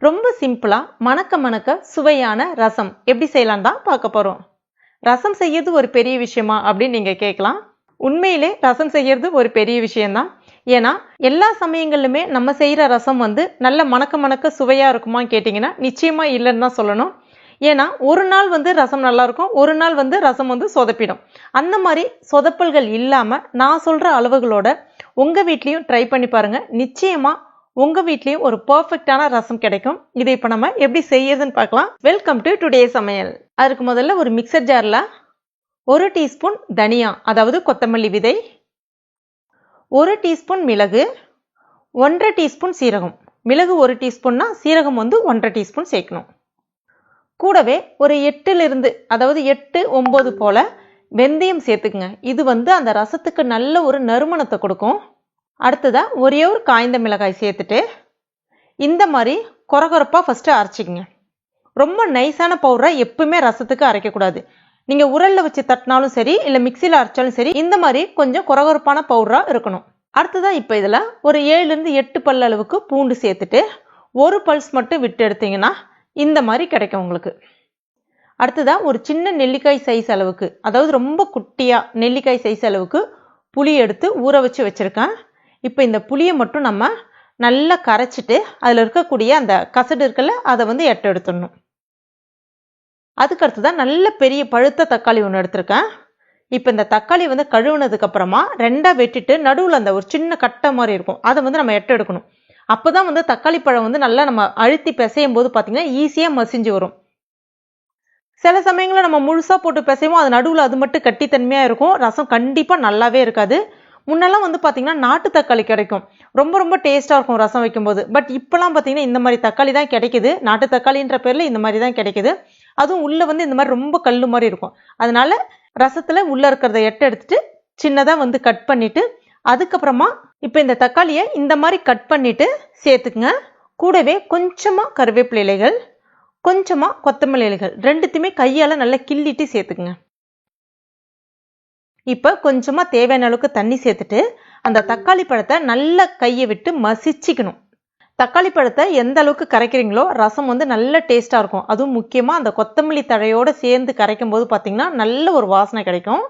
ரொம்ப சிம்பிளா மணக்க மணக்க சுவையான ரசம் எப்படி செய்யலாம் தான் பார்க்க போறோம். ரசம் செய்யறது ஒரு பெரிய விஷயமா அப்படின்னு நீங்க கேட்கலாம். உண்மையிலே ரசம் செய்யறது ஒரு பெரிய விஷயம்தான். ஏன்னா எல்லா சமயங்களிலுமே நம்ம செய்யற ரசம் நல்ல மணக்க மணக்க சுவையா இருக்குமா கேட்டீங்கன்னா நிச்சயமா இல்லைன்னு தான் சொல்லணும். ஏன்னா ஒரு நாள் ரசம் நல்லா இருக்கும், ஒரு நாள் ரசம் சொதப்பிடும். அந்த மாதிரி சொதப்பல்கள் இல்லாம நான் சொல்ற அளவுகளோட உங்க வீட்லயும் ட்ரை பண்ணி பாருங்க. நிச்சயமா உங்க வீட்லயும் ஒரு பெர்ஃபெக்ட்டான ரசம் கிடைக்கும். இதை இப்ப நம்ம எப்படி செய்யறதுன்னு பார்க்கலாம். வெல்கம் டு டுடே சமையல். அதுக்கு முதல்ல ஒரு மிக்சர் ஜார்ல 1 டீஸ்பூன் தனியா, அதாவது கொத்தமல்லி விதை, 1 டீஸ்பூன் மிளகு, 1.5 டீஸ்பூன் சீரகம். மிளகு 1 டீஸ்பூன்னா சீரகம் 1.5 டீஸ்பூன் சேர்க்கணும். கூடவே ஒரு 8 9 போல வெந்தயம் சேர்த்துக்குங்க. இது அந்த ரசத்துக்கு நல்ல ஒரு நறுமணத்தை கொடுக்கும். அடுத்ததா ஒரே ஒரு காய்ந்த மிளகாய் சேர்த்துட்டு இந்த மாதிரி கொரகொரப்பா ஃபர்ஸ்ட் அரைச்சிக்கங்க. ரொம்ப நைஸான பவுடரை எப்பவுமே ரசத்துக்கு அரைக்கக்கூடாது. நீங்க உரல்ல வச்சு தட்டினாலும் சரி, இல்லை மிக்சியில் அரைச்சாலும் சரி, இந்த மாதிரி கொஞ்சம் கொரகொரப்பான பவுடரா இருக்கணும். அடுத்ததா இப்போ இதில் ஒரு 7 8 பல் அளவுக்கு பூண்டு சேர்த்துட்டு ஒரு பல்ஸ் மட்டும் விட்டு எடுத்தீங்கன்னா இந்த மாதிரி கிடைக்கும் உங்களுக்கு. அடுத்ததா ஒரு சின்ன நெல்லிக்காய் சைஸ் அளவுக்கு, அதாவது ரொம்ப குட்டியா நெல்லிக்காய் சைஸ் அளவுக்கு புளி எடுத்து ஊற வச்சு வச்சிருக்கேன். இப்போ இந்த புளியை மட்டும் நம்ம நல்லா கரைச்சிட்டு அதில் இருக்கக்கூடிய அந்த கசடு இருக்குல்ல, அதை எடுத்துடணும். அதுக்கு அடுத்துதான் நல்ல பெரிய பழுத்த தக்காளி ஒன்று எடுத்திருக்கேன். இப்போ இந்த தக்காளி கழுவுனதுக்கு அப்புறமா 2ஆ வெட்டிட்டு நடுவில் அந்த ஒரு சின்ன கட்டை மாதிரி இருக்கும், அதை நம்ம எடுக்கணும். அப்போதான் தக்காளி பழம் நல்லா நம்ம அழுத்தி பிசையும் போது பார்த்தீங்கன்னா ஈஸியாக மசிஞ்சு வரும். சில சமயங்களில் நம்ம முழுசா போட்டு பிசைவோம், அது நடுவில் அது மட்டும் கட்டித்தன்மையா இருக்கும், ரசம் கண்டிப்பாக நல்லாவே இருக்காது. முன்னெல்லாம் பார்த்தீங்கன்னா நாட்டு தக்காளி கிடைக்கும், ரொம்ப ரொம்ப டேஸ்டா இருக்கும் ரசம் வைக்கும்போது. பட் இப்பெல்லாம் பார்த்தீங்கன்னா இந்த மாதிரி தக்காளி தான் கிடைக்குது, நாட்டு தக்காளின்ற பேர்ல இந்த மாதிரி தான் கிடைக்குது. அதுவும் உள்ள இந்த மாதிரி ரொம்ப கல்லு மாதிரி இருக்கும். அதனால ரசத்துல உள்ள இருக்கிறத எடுத்துட்டு சின்னதா கட் பண்ணிட்டு அதுக்கப்புறமா இப்போ இந்த தக்காளியை இந்த மாதிரி கட் பண்ணிட்டு சேர்த்துக்குங்க. கூடவே கொஞ்சமா கருவேப்பிலை இலைகள், கொஞ்சமா கொத்தமல்லி இலைகள், ரெண்டுத்தையுமே கையால நல்லா கிள்ளிட்டு சேர்த்துக்குங்க. இப்போ கொஞ்சமா தேவையான அளவுக்கு தண்ணி சேர்த்துட்டு அந்த தக்காளி பழத்தை நல்லா கையை விட்டு மசிச்சுக்கணும். தக்காளி பழத்தை எந்த அளவுக்கு கரைக்கிறீங்களோ ரசம் நல்ல டேஸ்டா இருக்கும். அதுவும் முக்கியமா அந்த கொத்தமல்லி தழையோட சேர்ந்து கரைக்கும் போது பார்த்தீங்கன்னா நல்ல ஒரு வாசனை கிடைக்கும்.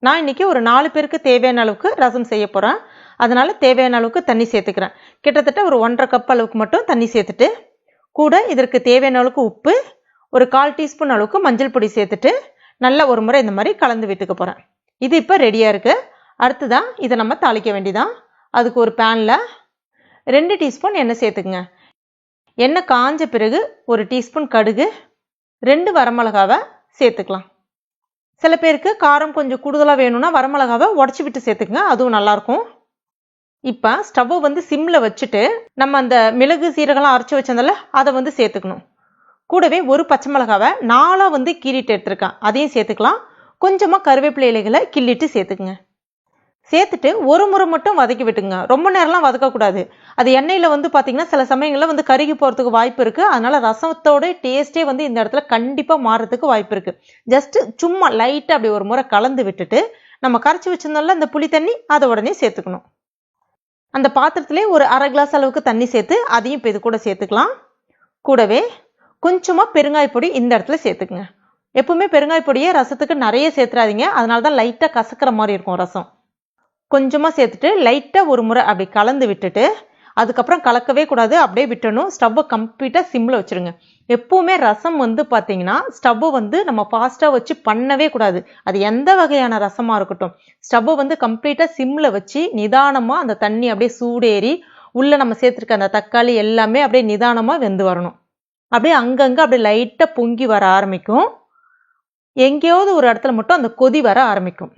நான் இன்னைக்கு ஒரு 4 பேருக்கு தேவையான அளவுக்கு ரசம் செய்ய போறேன். அதனால தேவையான அளவுக்கு தண்ணி சேர்த்துக்கிறேன். கிட்டத்தட்ட ஒரு 1.5 கப் அளவுக்கு மட்டும் தண்ணி சேர்த்துட்டு கூட இதற்கு தேவையான அளவுக்கு உப்பு, ஒரு 1/4 டீஸ்பூன் அளவுக்கு மஞ்சள் பொடி சேர்த்துட்டு நல்லா ஒரு முறை இந்த மாதிரி கலந்து விட்டுக்க போறேன். இது இப்போ ரெடியா இருக்கு. அடுத்துதான் இதை நம்ம தாளிக்க வேண்டியதான். அதுக்கு ஒரு பேன்ல 2 டீஸ்பூன் எண்ணெய் சேர்த்துக்குங்க. எண்ணெய் காஞ்ச பிறகு 1 டீஸ்பூன் கடுகு, 2 வரமிளகாவை சேர்த்துக்கலாம். சில பேருக்கு காரம் கொஞ்சம் கூடுதலா வேணும்னா வரமிளகாவை உடச்சி விட்டு சேர்த்துக்குங்க, அதுவும் நல்லா இருக்கும். இப்ப ஸ்டவ் சிம்ல வச்சுட்டு நம்ம அந்த மிளகு சீரகம்லாம் அரைச்சு வச்சதால அதை சேர்த்துக்கணும். கூடவே ஒரு பச்சை மிளகாவை 4 கீறிட்டு எடுத்திருக்கேன், அதையும் சேர்த்துக்கலாம். கொஞ்சமா கருவேப்பிலை இலைகளை கிள்ளிட்டு சேர்த்துக்குங்க. சேர்த்துட்டு ஒரு முறை மட்டும் வதக்கி விட்டுங்க, ரொம்ப நேரம்லாம் வதக்கக்கூடாது. அது எண்ணெயில பார்த்தீங்கன்னா சில சமயங்கள்ல கருகி போறதுக்கு வாய்ப்பு இருக்கு. அதனால ரசத்தோட டேஸ்டே இந்த இடத்துல கண்டிப்பா மாறதுக்கு வாய்ப்பு இருக்கு. ஜஸ்ட் சும்மா லைட்டா அப்படி ஒரு முறை கலந்து விட்டுட்டு நம்ம கரைச்சி வச்சிருந்தோம்ல அந்த புளி தண்ணி, அதை உடனே சேர்த்துக்கணும். அந்த பாத்திரத்திலே ஒரு 1/2 கிளாஸ் அளவுக்கு தண்ணி சேர்த்து அதையும் இப்போ இது கூட சேர்த்துக்கலாம். கூடவே கொஞ்சமா பெருங்காய பொடி இந்த இடத்துல சேர்த்துக்குங்க. எப்பவுமே பெருங்காய பொடியை ரசத்துக்கு நிறைய சேர்த்துறாதீங்க, அதனாலதான் லைட்டா கசக்கிற மாதிரி இருக்கும் ரசம். கொஞ்சமா சேர்த்துட்டு லைட்டா ஒரு முறை அப்படி கலந்து விட்டுட்டு அதுக்கப்புறம் கலக்கவே கூடாது, அப்படியே விட்டணும். ஸ்டவ்வை கம்ப்ளீட்டா சிம்ல வச்சிருங்க. எப்பவுமே ரசம் பார்த்தீங்கன்னா ஸ்டவ் நம்ம ஃபாஸ்டா வச்சு பண்ணவே கூடாது. அது எந்த வகையான ரசமா இருக்கட்டும், ஸ்டவ் கம்ப்ளீட்டா சிம்ல வச்சு நிதானமா அந்த தண்ணி அப்படியே சூடேறி உள்ள நம்ம சேர்த்துருக்க அந்த தக்காளி எல்லாமே அப்படியே நிதானமா வெந்து வரணும். அப்படியே அங்கங்க அப்படியே லைட்டா பொங்கி வர ஆரம்பிக்கும். எங்கேயாவது ஒரு இடத்துல மட்டும் அந்த கொதி வர ஆரம்பிக்கும்.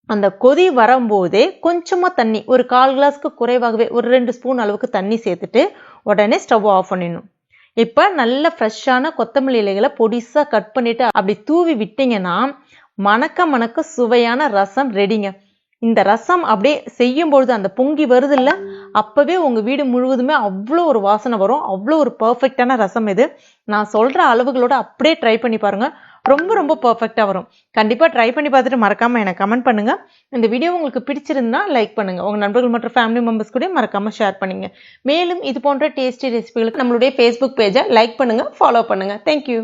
அந்த கொதி வரும்போதே கொஞ்சமா தண்ணி, ஒரு 1/4 கிளாஸ்க்கு குறைவாகவே ஒரு 2 ஸ்பூன் அளவுக்கு தண்ணி சேர்த்துட்டு உடனே ஸ்டவ் ஆஃப் பண்ணிடணும். இப்ப நல்ல ஃப்ரெஷ்ஷான கொத்தமல்லி இலைகளை பொடிசா கட் பண்ணிட்டு அப்படி தூவி விட்டீங்கன்னா மணக்க மணக்க சுவையான ரசம் ரெடிங்க. இந்த ரசம் அப்படியே செய்யும்பொழுது அந்த பொங்கி வருது இல்லை, அப்பவே உங்க வீடு முழுவதுமே அவ்வளோ ஒரு வாசனை வரும். அவ்வளோ ஒரு பர்ஃபெக்டான ரசம் இது. நான் சொல்ற அளவுகளோட அப்படியே ட்ரை பண்ணி பாருங்க. ரொம்ப ரொம்ப பர்ஃபெக்டா வரும். கண்டிப்பா ட்ரை பண்ணி பார்த்துட்டு மறக்காம எனக்கு கமெண்ட் பண்ணுங்க. இந்த வீடியோ உங்களுக்கு பிடிச்சிருந்தா லைக் பண்ணுங்க. உங்க நண்பர்கள் மற்றும் ஃபேமிலி மெம்பர்ஸ் கூட மறக்காம ஷேர் பண்ணுங்க. மேலும் இது போன்ற டேஸ்டி ரெசிபிகளுக்கு நம்மளுடைய Facebook பேஜை லைக் பண்ணுங்க, ஃபாலோ பண்ணுங்க. தேங்க்யூ.